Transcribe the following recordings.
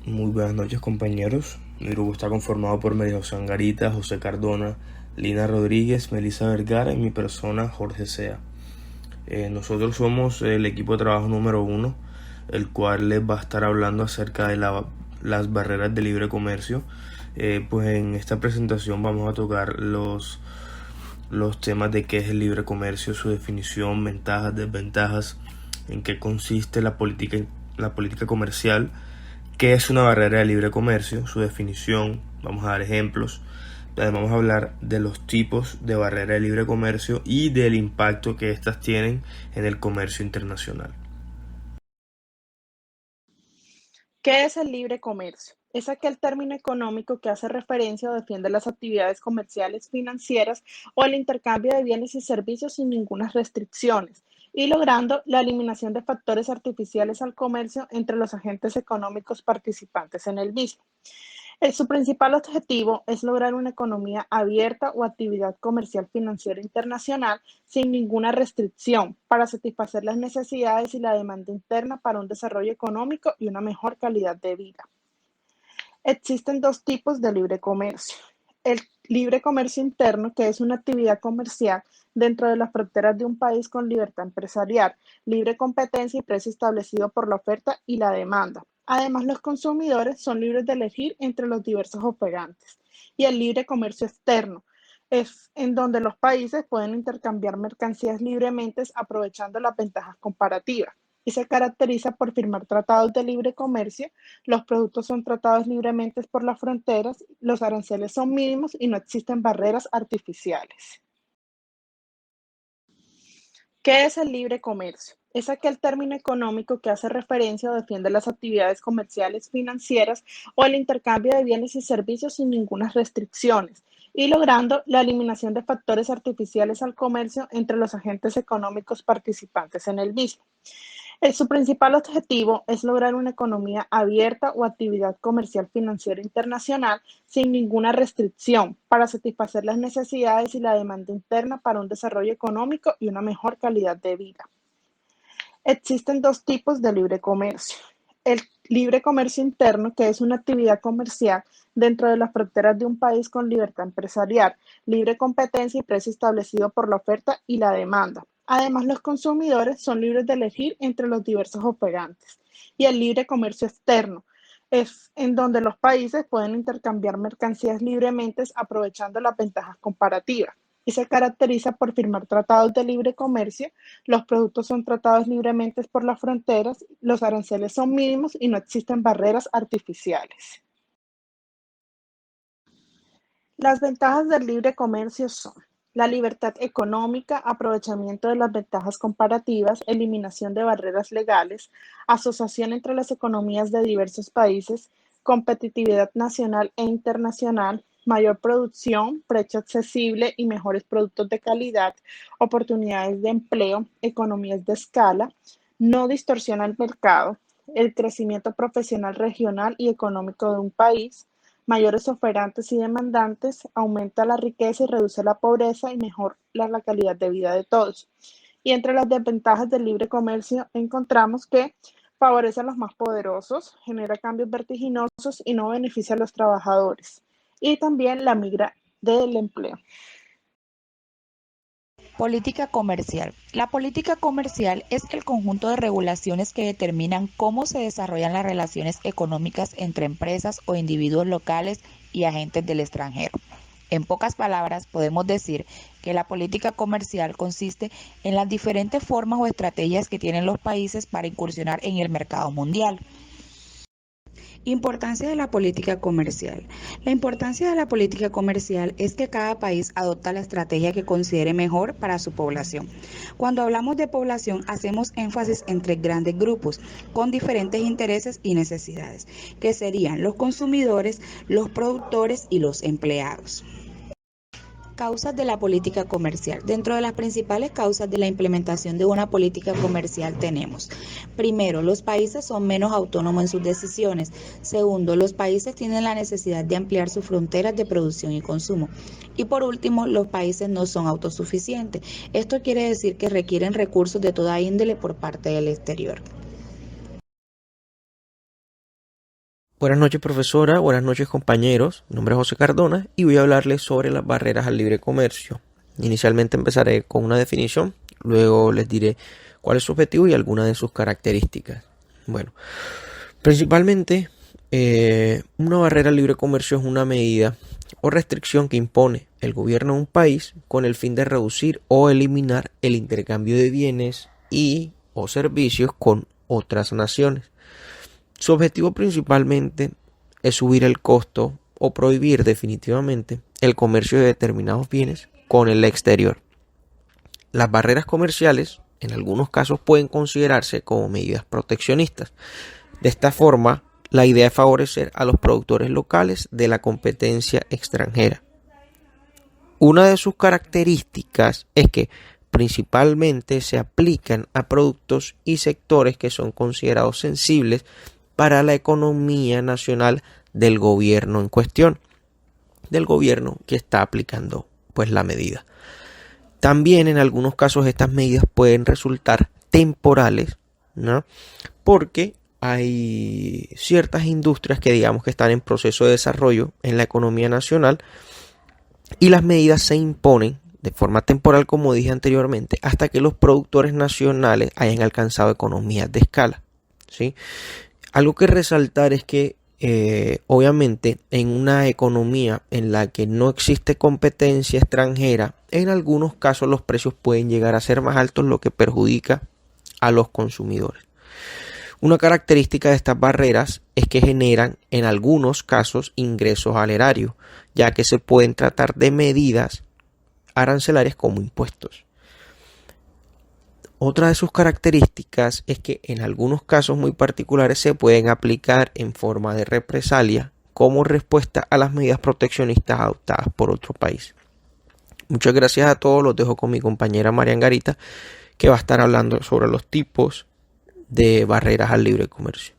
Muy buenas noches, compañeros. Mi grupo está conformado por María José Angarita, José Cardona, Lina Rodríguez, Melissa Vergara y mi persona, Jorge Sea. Nosotros somos el equipo de trabajo número 1, el cual les va a estar hablando acerca de las barreras de libre comercio. Pues en esta presentación vamos a tocar los temas de qué es el libre comercio, su definición, ventajas, desventajas, en qué consiste la política comercial, qué es una barrera de libre comercio, su definición, vamos a dar ejemplos. Además vamos a hablar de los tipos de barrera de libre comercio y del impacto que éstas tienen en el comercio internacional. ¿Qué es el libre comercio? Es aquel término económico que hace referencia o defiende las actividades comerciales, financieras o el intercambio de bienes y servicios sin ninguna restricciones y logrando la eliminación de factores artificiales al comercio entre los agentes económicos participantes en el mismo. Su principal objetivo es lograr una economía abierta o actividad comercial financiera internacional sin ninguna restricción para satisfacer las necesidades y la demanda interna para un desarrollo económico y una mejor calidad de vida. Existen dos tipos de libre comercio. El libre comercio interno, que es una actividad comercial dentro de las fronteras de un país con libertad empresarial, libre competencia y precio establecido por la oferta y la demanda. Además, los consumidores son libres de elegir entre los diversos oferantes. Y el libre comercio externo es en donde los países pueden intercambiar mercancías libremente aprovechando las ventajas comparativas y se caracteriza por firmar tratados de libre comercio. Los productos son tratados libremente por las fronteras, los aranceles son mínimos y no existen barreras artificiales. ¿Qué es el libre comercio? Es aquel término económico que hace referencia o defiende las actividades comerciales, financieras o el intercambio de bienes y servicios sin ninguna restricciones y logrando la eliminación de factores artificiales al comercio entre los agentes económicos participantes en el mismo. Su principal objetivo es lograr una economía abierta o actividad comercial financiera internacional sin ninguna restricción para satisfacer las necesidades y la demanda interna para un desarrollo económico y una mejor calidad de vida. Existen dos tipos de libre comercio. El libre comercio interno, que es una actividad comercial dentro de las fronteras de un país con libertad empresarial, libre competencia y precio establecido por la oferta y la demanda. Además, los consumidores son libres de elegir entre los diversos operantes. Y el libre comercio externo es en donde los países pueden intercambiar mercancías libremente aprovechando las ventajas comparativas y se caracteriza por firmar tratados de libre comercio. Los productos son tratados libremente por las fronteras, los aranceles son mínimos y no existen barreras artificiales. Las ventajas del libre comercio son la libertad económica, aprovechamiento de las ventajas comparativas, eliminación de barreras legales, asociación entre las economías de diversos países, competitividad nacional e internacional, mayor producción, precio accesible y mejores productos de calidad, oportunidades de empleo, economías de escala, no distorsiona el mercado, el crecimiento profesional regional y económico de un país, mayores oferantes y demandantes, aumenta la riqueza y reduce la pobreza y mejora la calidad de vida de todos. Y entre las desventajas del libre comercio encontramos que favorece a los más poderosos, genera cambios vertiginosos y no beneficia a los trabajadores. Y también la migra del empleo. Política comercial. La política comercial es el conjunto de regulaciones que determinan cómo se desarrollan las relaciones económicas entre empresas o individuos locales y agentes del extranjero. En pocas palabras, podemos decir que la política comercial consiste en las diferentes formas o estrategias que tienen los países para incursionar en el mercado mundial. Importancia de la política comercial. La importancia de la política comercial es que cada país adopta la estrategia que considere mejor para su población. Cuando hablamos de población, hacemos énfasis en tres grandes grupos con diferentes intereses y necesidades, que serían los consumidores, los productores y los empleados. Causas de la política comercial. Dentro de las principales causas de la implementación de una política comercial tenemos: primero, los países son menos autónomos en sus decisiones. Segundo, los países tienen la necesidad de ampliar sus fronteras de producción y consumo. Y por último, los países no son autosuficientes. Esto quiere decir que requieren recursos de toda índole por parte del exterior. Buenas noches, profesora. Buenas noches, compañeros. Mi nombre es José Cardona y voy a hablarles sobre las barreras al libre comercio. Inicialmente empezaré con una definición, luego les diré cuál es su objetivo y algunas de sus características. Bueno, principalmente, una barrera al libre comercio es una medida o restricción que impone el gobierno de un país con el fin de reducir o eliminar el intercambio de bienes y o servicios con otras naciones. Su objetivo principalmente es subir el costo o prohibir definitivamente el comercio de determinados bienes con el exterior. Las barreras comerciales en algunos casos pueden considerarse como medidas proteccionistas. De esta forma, la idea es favorecer a los productores locales de la competencia extranjera. Una de sus características es que principalmente se aplican a productos y sectores que son considerados sensibles para la economía nacional del gobierno en cuestión, del gobierno que está aplicando pues la medida. También en algunos casos estas medidas pueden resultar temporales, ¿no? Porque hay ciertas industrias que digamos que están en proceso de desarrollo en la economía nacional y las medidas se imponen de forma temporal, como dije anteriormente, hasta que los productores nacionales hayan alcanzado economías de escala, ¿sí? Algo que resaltar es que obviamente en una economía en la que no existe competencia extranjera, en algunos casos los precios pueden llegar a ser más altos, lo que perjudica a los consumidores. Una característica de estas barreras es que generan en algunos casos ingresos al erario, ya que se pueden tratar de medidas arancelarias como impuestos. Otra de sus características es que en algunos casos muy particulares se pueden aplicar en forma de represalia como respuesta a las medidas proteccionistas adoptadas por otro país. Muchas gracias a todos, los dejo con mi compañera María Angarita, que va a estar hablando sobre los tipos de barreras al libre comercio.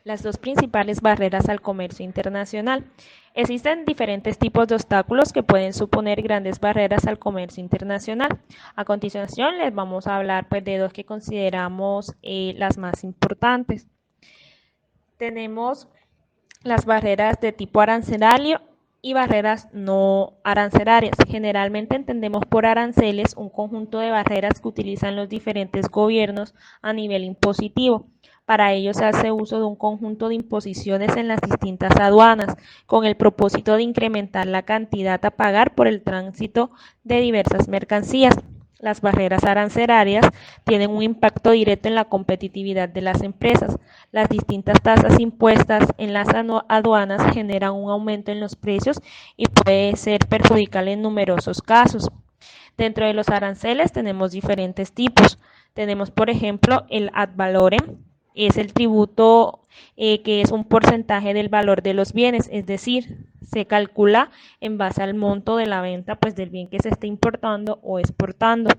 Las dos principales barreras al comercio internacional. Existen diferentes tipos de obstáculos que pueden suponer grandes barreras al comercio internacional. A continuación les vamos a hablar pues, de dos que consideramos las más importantes. Tenemos las barreras de tipo arancelario y barreras no arancelarias. Generalmente entendemos por aranceles un conjunto de barreras que utilizan los diferentes gobiernos a nivel impositivo. Para ello se hace uso de un conjunto de imposiciones en las distintas aduanas, con el propósito de incrementar la cantidad a pagar por el tránsito de diversas mercancías. Las barreras arancelarias tienen un impacto directo en la competitividad de las empresas. Las distintas tasas impuestas en las aduanas generan un aumento en los precios y puede ser perjudicial en numerosos casos. Dentro de los aranceles tenemos diferentes tipos. Tenemos, por ejemplo, el ad valorem, es el tributo que es un porcentaje del valor de los bienes, es decir, se calcula en base al monto de la venta pues, del bien que se está importando o exportando.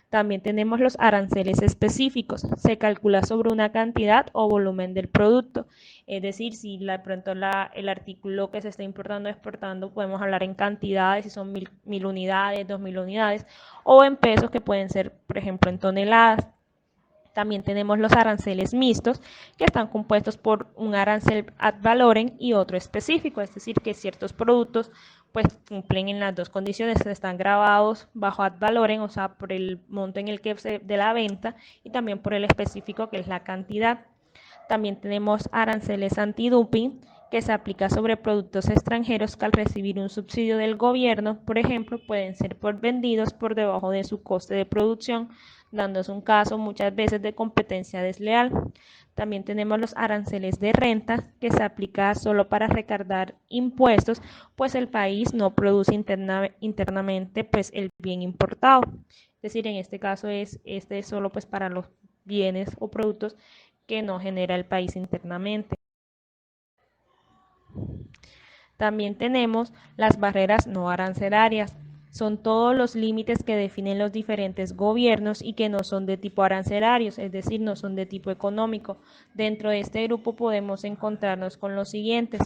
También tenemos los aranceles específicos, se calcula sobre una cantidad o volumen del producto, es decir, si de pronto el artículo que se está importando o exportando podemos hablar en cantidades, si son 1000 unidades, 2000 unidades, o en pesos que pueden ser, por ejemplo, en toneladas. También tenemos los aranceles mixtos, que están compuestos por un arancel ad valorem y otro específico, es decir, que ciertos productos pues cumplen en las dos condiciones, están grabados bajo ad valorem, o sea, por el monto en el que se de la venta y también por el específico que es la cantidad. También tenemos aranceles antidumping, que se aplica sobre productos extranjeros que al recibir un subsidio del gobierno, por ejemplo, pueden ser vendidos por debajo de su coste de producción, dándose un caso muchas veces de competencia desleal. También tenemos los aranceles de renta, que se aplica solo para recargar impuestos, pues el país no produce internamente pues, el bien importado. Es decir, en este caso es solo pues, para los bienes o productos que no genera el país internamente. También tenemos las barreras no arancelarias. Son todos los límites que definen los diferentes gobiernos y que no son de tipo arancelarios, es decir, no son de tipo económico. Dentro de este grupo podemos encontrarnos con los siguientes.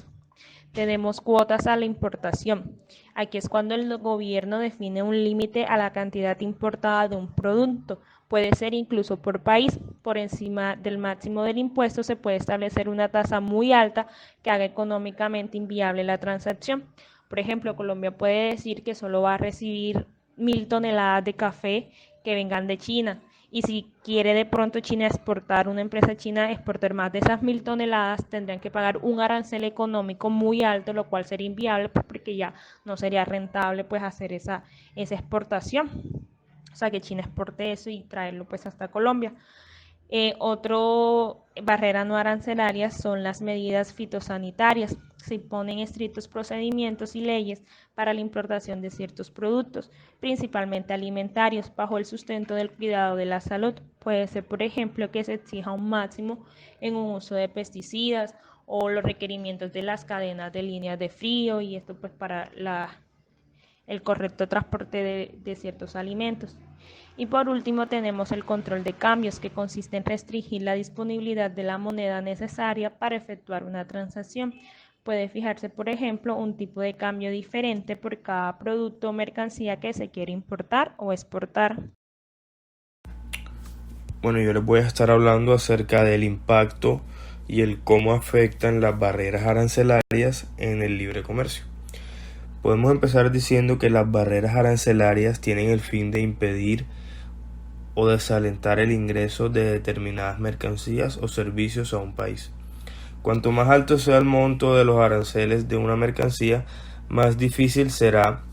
tenemos cuotas a la importación. Aquí es cuando el gobierno define un límite a la cantidad importada de un producto. Puede ser incluso por país. Por encima del máximo del impuesto se puede establecer una tasa muy alta que haga económicamente inviable la transacción. Por ejemplo, Colombia puede decir que solo va a recibir 1.000 toneladas de café que vengan de China. Y si quiere de pronto China exportar, una empresa china exportar más de esas 1.000 toneladas, tendrían que pagar un arancel económico muy alto, lo cual sería inviable pues, porque ya no sería rentable pues hacer esa exportación. O sea, que China exporte eso y traerlo pues hasta Colombia. Otro barrera no arancelaria son las medidas fitosanitarias. Se imponen estrictos procedimientos y leyes para la importación de ciertos productos, principalmente alimentarios, bajo el sustento del cuidado de la salud. Puede ser, por ejemplo, que se exija un máximo en un uso de pesticidas o los requerimientos de las cadenas de líneas de frío, y esto pues para el correcto transporte de ciertos alimentos. Y por último tenemos el control de cambios, que consiste en restringir la disponibilidad de la moneda necesaria para efectuar una transacción. Puede fijarse, por ejemplo, un tipo de cambio diferente por cada producto o mercancía que se quiere importar o exportar. Bueno, yo les voy a estar hablando acerca del impacto y el cómo afectan las barreras arancelarias en el libre comercio. Podemos empezar diciendo que las barreras arancelarias tienen el fin de impedir o desalentar el ingreso de determinadas mercancías o servicios a un país. Cuanto más alto sea el monto de los aranceles de una mercancía, más difícil será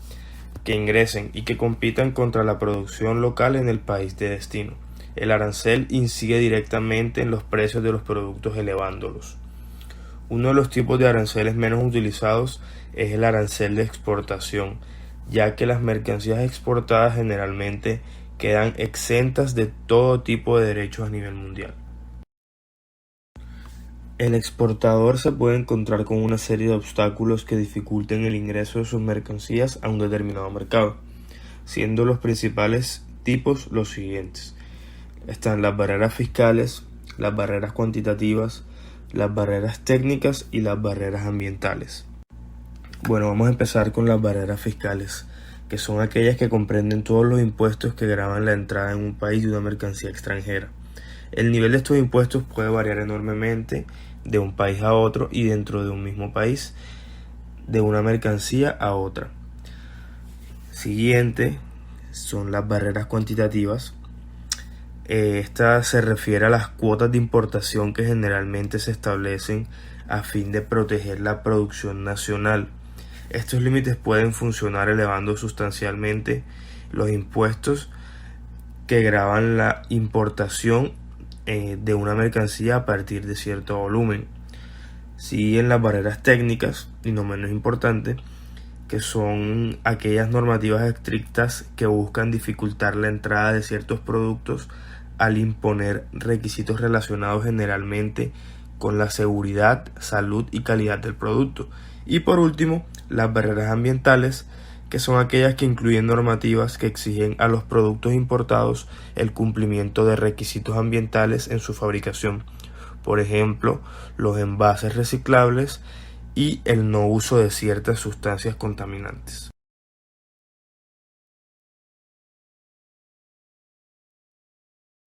que ingresen y que compitan contra la producción local en el país de destino. El arancel incide directamente en los precios de los productos, elevándolos. Uno de los tipos de aranceles menos utilizados es el arancel de exportación, ya que las mercancías exportadas generalmente quedan exentas de todo tipo de derechos a nivel mundial. El exportador se puede encontrar con una serie de obstáculos que dificulten el ingreso de sus mercancías a un determinado mercado, siendo los principales tipos los siguientes. Están las barreras fiscales, las barreras cuantitativas, las barreras técnicas y las barreras ambientales. Bueno, vamos a empezar con las barreras fiscales, que son aquellas que comprenden todos los impuestos que gravan la entrada en un país de una mercancía extranjera. El nivel de estos impuestos puede variar enormemente de un país a otro y dentro de un mismo país, de una mercancía a otra. Siguiente son las barreras cuantitativas. Esta se refiere a las cuotas de importación que generalmente se establecen a fin de proteger la producción nacional. Estos límites pueden funcionar elevando sustancialmente los impuestos que gravan la importación de una mercancía a partir de cierto volumen. Siguen las barreras técnicas, y no menos importante, que son aquellas normativas estrictas que buscan dificultar la entrada de ciertos productos al imponer requisitos relacionados generalmente con la seguridad, salud y calidad del producto. Y por último, las barreras ambientales, que son aquellas que incluyen normativas que exigen a los productos importados el cumplimiento de requisitos ambientales en su fabricación. Por ejemplo, los envases reciclables y el no uso de ciertas sustancias contaminantes.